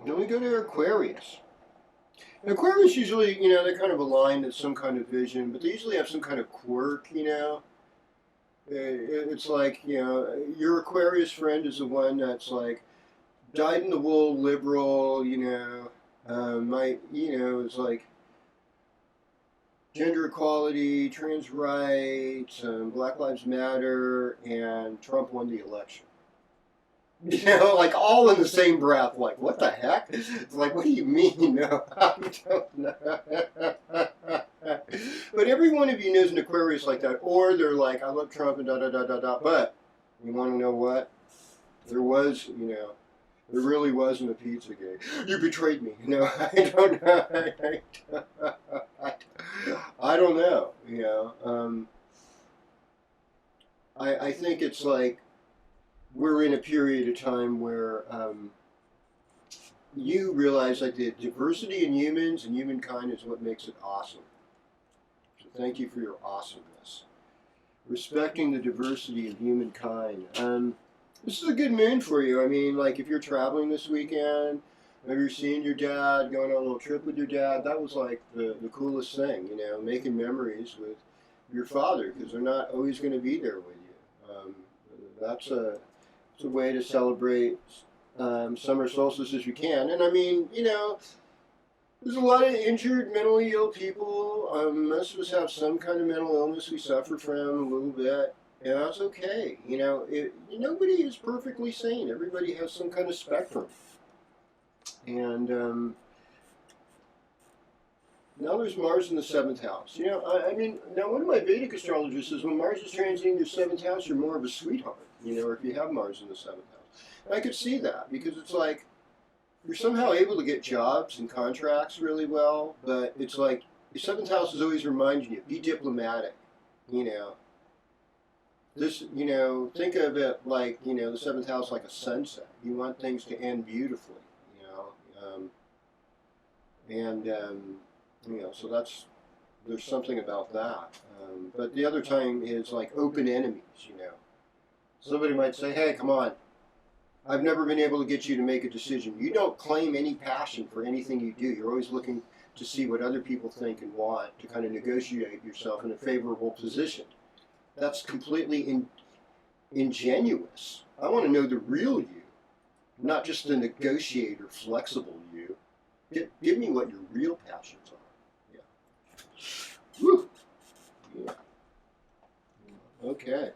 Then we go to Aquarius. And Aquarius usually, they're kind of aligned to some kind of vision, but they usually have some kind of quirk, It's like, your Aquarius friend is the one that's like dyed-in-the-wool liberal, is like gender equality, trans rights, Black Lives Matter, and Trump won the election. Like all in the same breath. Like, what the heck? It's like, what do you mean? No, I don't know. But every one of you knows an Aquarius like that. Or they're like, I love Trump and da da da da da. But you want to know what? There was, there really wasn't a Pizzagate. You betrayed me. I don't know. I don't know. I think it's like we're in a period of time where you realize like the diversity in humans and humankind is what makes it awesome. So thank you for your awesomeness. Respecting the diversity of humankind. This is a good moon for you. I mean, like if you're traveling this weekend, maybe you're seeing your dad, going on a little trip with your dad, that was like the coolest thing, making memories with your father, because they're not always going to be there with you. That's it's a way to celebrate summer solstice as you can. And I mean, there's a lot of injured, mentally ill people. Most of us have some kind of mental illness we suffer from a little bit. And that's okay. Nobody is perfectly sane. Everybody has some kind of spectrum. And now there's Mars in the 7th house. I mean, now one of my Vedic astrologers says when Mars is transiting your 7th house, you're more of a sweetheart, or if you have Mars in the 7th house. And I could see that because it's like you're somehow able to get jobs and contracts really well, but it's like your 7th house is always reminding you, be diplomatic, This, think of it like, the 7th house like a sunset. You want things to end beautifully, so there's something about that. But the other time is like open enemies, Somebody might say, hey, come on, I've never been able to get you to make a decision. You don't claim any passion for anything you do. You're always looking to see what other people think and want to kind of negotiate yourself in a favorable position. That's completely ingenuous. I want to know the real you, not just the negotiator, flexible you. Give me what your real passions are. Yeah. Woo. Yeah. Okay.